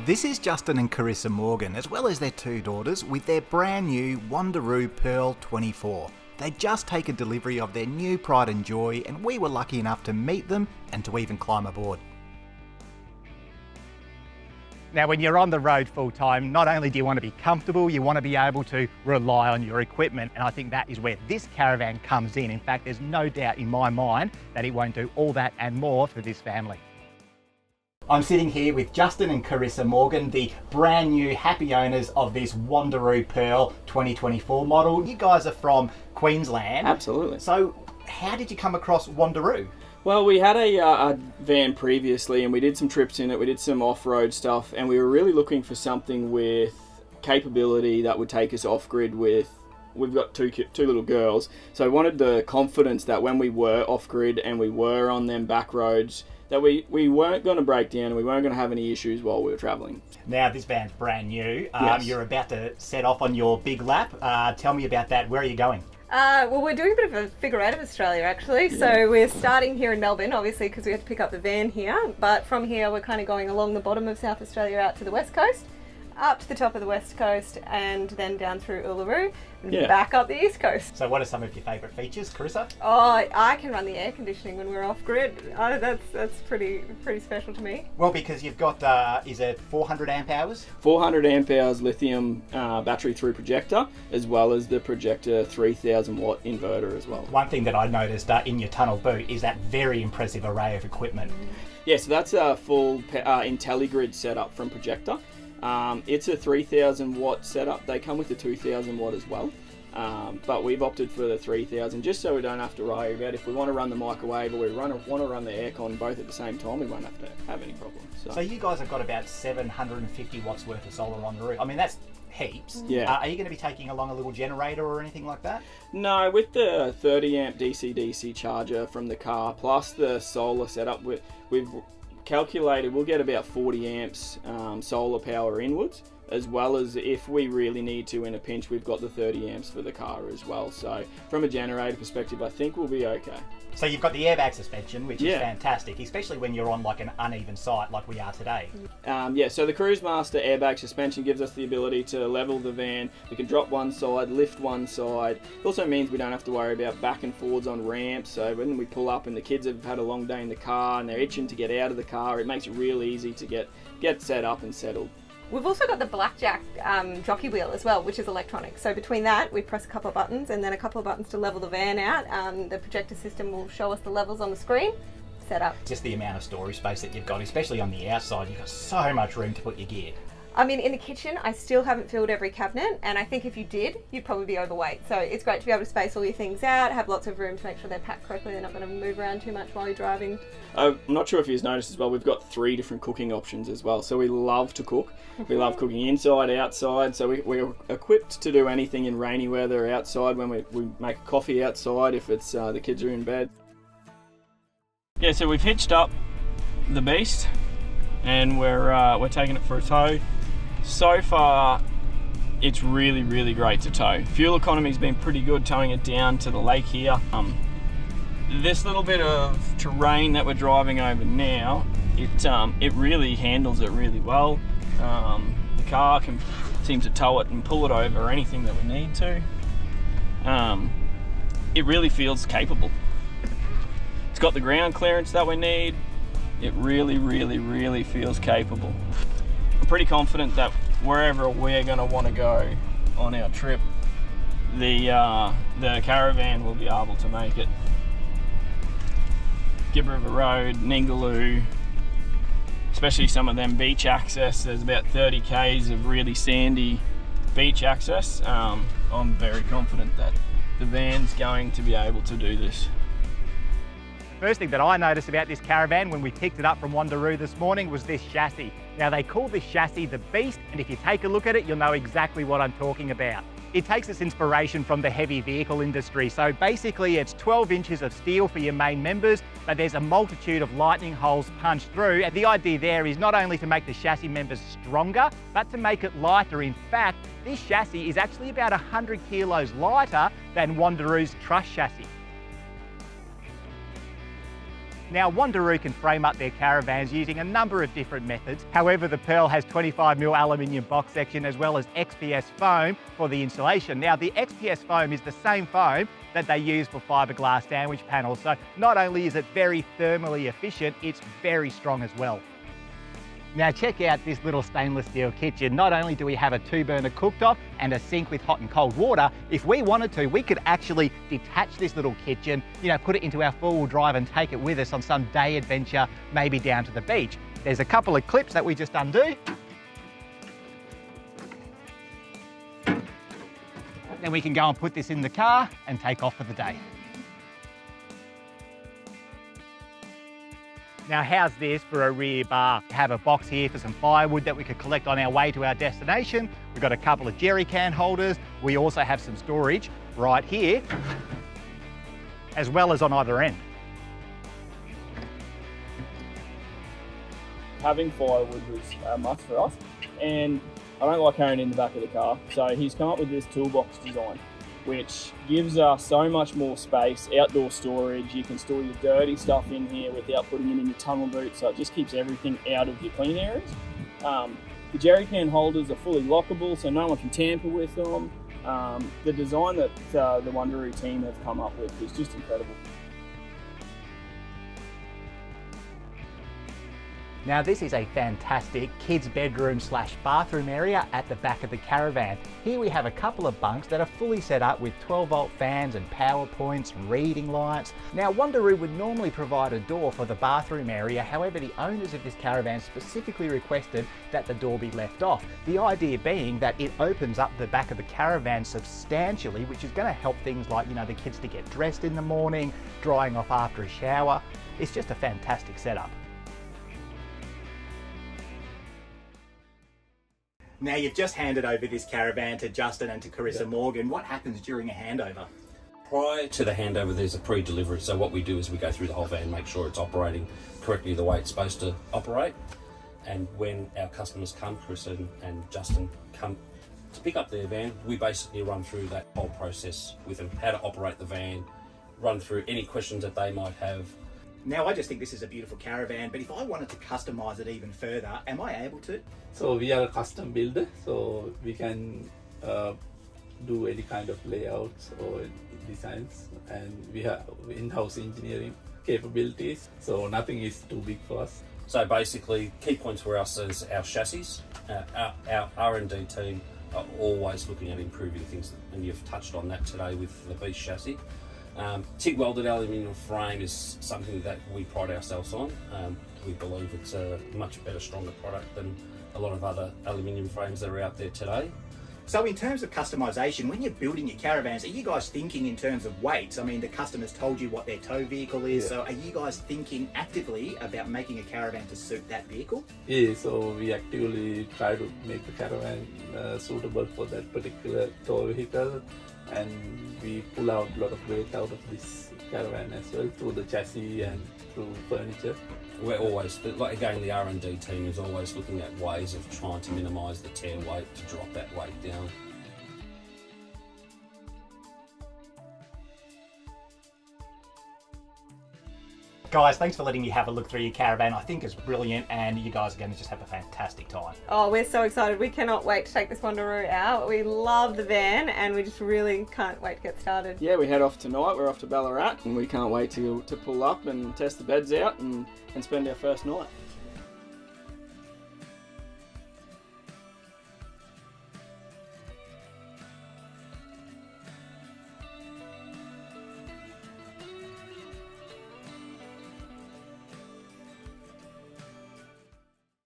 This is Justin and Carissa Morgan, as well as their two daughters, with their brand new Wanderoo Pearl 24. They'd just taken delivery of their new pride and joy, and we were lucky enough to meet them and to even climb aboard. Now, when you're on the road full time, not only do you want to be comfortable, you want to be able to rely on your equipment. And I think that is where this caravan comes in. In fact, there's no doubt in my mind that it won't do all that and more for this family. I'm sitting here with Justin and Carissa Morgan, the brand new happy owners of this Wanderoo Pearl 2024 model. You guys are from Queensland. Absolutely. So how did you come across Wanderoo? Well, we had a van previously and we did some trips in it, we did some off-road stuff, and we were really looking for something with capability that would take us off-grid with. We've got two little girls, so I wanted the confidence that when we were off-grid and we were on them back roads, that we weren't going to break down and we weren't going to have any issues while we were travelling. Now, this van's brand new. Yes. You're about to set off on your big lap. Tell me about that. Where are you going? Well, we're doing a bit of a figure eight of Australia, actually. Yeah. So we're starting here in Melbourne, obviously, because we have to pick up the van here. But from here, we're kind of going along the bottom of South Australia out to the west coast, up to the top of the west coast, and then down through Uluru, and back up the east coast. So what are some of your favourite features, Carissa? Oh, I can run the air conditioning when we're off grid. That's pretty special to me. Well, because you've got, is it 400 amp hours? 400 amp hours lithium battery through projector, as well as the projector 3000 watt inverter as well. One thing that I noticed in your tunnel boot is that very impressive array of equipment. Yeah, so that's a full IntelliGrid setup from projector. It's a 3000 watt setup. They come with the 2000 watt as well, but we've opted for the 3000 just so we don't have to worry about if we want to run the microwave or we want to run the aircon both at the same time, we won't have to have any problems. So you guys have got about 750 watts worth of solar on the roof. I mean, that's heaps. Yeah. Are you going to be taking along a little generator or anything like that? No, with the 30 amp DC-DC charger from the car plus the solar setup, we've calculated we'll get about 40 amps solar power inwards, as well as if we really need to in a pinch, we've got the 30 amps for the car as well. So from a generator perspective, I think we'll be okay. So you've got the airbag suspension, which is fantastic, especially when you're on like an uneven site like we are today. So the Cruise Master airbag suspension gives us the ability to level the van. We can drop one side, lift one side. It also means we don't have to worry about back and forwards on ramps. So when we pull up and the kids have had a long day in the car and they're itching to get out of the car, it makes it real easy to get set up and settled. We've also got the Blackjack jockey wheel as well, which is electronic. So between that, we press a couple of buttons and then a couple of buttons to level the van out. The projector system will show us the levels on the screen. Set up. Just the amount of storage space that you've got, especially on the outside, you've got so much room to put your gear. I mean, in the kitchen, I still haven't filled every cabinet, and I think if you did, you'd probably be overweight. So it's great to be able to space all your things out, have lots of room to make sure they're packed correctly, they're not going to move around too much while you're driving. I'm not sure if you've noticed as well, we've got 3 different cooking options as well. So we love to cook. We love cooking inside, outside. So we're equipped to do anything in rainy weather outside when we make a coffee outside if it's the kids are in bed. Yeah, so we've hitched up the beast and we're taking it for a tow. So far, it's really, really great to tow. Fuel economy's been pretty good towing it down to the lake here. This little bit of terrain that we're driving over now, it really handles it really well. The car can seem to tow it and pull it over anything that we need to. It really feels capable. It's got the ground clearance that we need. It really, really, really feels capable. I'm pretty confident that wherever we're going to want to go on our trip, the caravan will be able to make it. Gibb River Road, Ningaloo, especially some of them beach access. There's about 30 k's of really sandy beach access. I'm very confident that the van's going to be able to do this. First thing that I noticed about this caravan when we picked it up from Wanderoo this morning was this chassis. Now they call this chassis the Beast, and if you take a look at it, you'll know exactly what I'm talking about. It takes its inspiration from the heavy vehicle industry. So basically it's 12 inches of steel for your main members, but there's a multitude of lightning holes punched through. And the idea there is not only to make the chassis members stronger, but to make it lighter. In fact, this chassis is actually about 100 kilos lighter than Wanderoo's truss chassis. Now, Wanderoo can frame up their caravans using a number of different methods. However, the Pearl has 25mm aluminium box section as well as XPS foam for the insulation. Now, the XPS foam is the same foam that they use for fiberglass sandwich panels. So not only is it very thermally efficient, it's very strong as well. Now check out this little stainless steel kitchen. Not only do we have a 2-burner cooktop and a sink with hot and cold water, if we wanted to, we could actually detach this little kitchen, put it into our 4-wheel drive and take it with us on some day adventure, maybe down to the beach. There's a couple of clips that we just undo. Then we can go and put this in the car and take off for the day. Now, how's this for a rear bar? We have a box here for some firewood that we could collect on our way to our destination. We've got a couple of jerry can holders. We also have some storage right here, as well as on either end. Having firewood was a must for us, and I don't like carrying it in the back of the car, so he's come up with this toolbox design, which gives us so much more space, outdoor storage. You can store your dirty stuff in here without putting it in your tunnel boot, so it just keeps everything out of your clean areas. The jerry can holders are fully lockable, so no one can tamper with them. The design that the Wanderoo team have come up with is just incredible. Now this is a fantastic kids bedroom / bathroom area at the back of the caravan. Here we have a couple of bunks that are fully set up with 12-volt fans and power points, reading lights. Now Wanderoo would normally provide a door for the bathroom area, however the owners of this caravan specifically requested that the door be left off. The idea being that it opens up the back of the caravan substantially, which is going to help things like, the kids to get dressed in the morning, drying off after a shower. It's just a fantastic setup. Now you've just handed over this caravan to Justin and to Carissa Morgan. What happens during a handover? Prior to the handover, there's a pre-delivery. So what we do is we go through the whole van, make sure it's operating correctly the way it's supposed to operate. And when our customers come, Carissa and Justin come to pick up their van, we basically run through that whole process with them, how to operate the van, run through any questions that they might have. Now I just think this is a beautiful caravan, but if I wanted to customise it even further, am I able to? So we are a custom builder, so we can do any kind of layouts or designs, and we have in-house engineering capabilities, so nothing is too big for us. So basically, key points for us is our chassis. Our R&D team are always looking at improving things, and you've touched on that today with the Beast chassis. TIG welded aluminium frame is something that we pride ourselves on. We believe it's a much better, stronger product than a lot of other aluminium frames that are out there today. So in terms of customisation, when you're building your caravans, are you guys thinking in terms of weights? I mean, the customers told you what their tow vehicle is, so are you guys thinking actively about making a caravan to suit that vehicle? Yeah, so we actively try to make the caravan suitable for that particular tow vehicle, and we pull out a lot of weight out of this caravan as well through the chassis and through furniture. We're always, like again, the R&D team is always looking at ways of trying to minimise the tear weight to drop that weight down. Guys, thanks for letting me have a look through your caravan. I think it's brilliant, and you guys are going to just have a fantastic time. Oh, we're so excited. We cannot wait to take this Wanderoo out. We love the van, and we just really can't wait to get started. Yeah, we head off tonight. We're off to Ballarat, and we can't wait to pull up and test the beds out and spend our first night.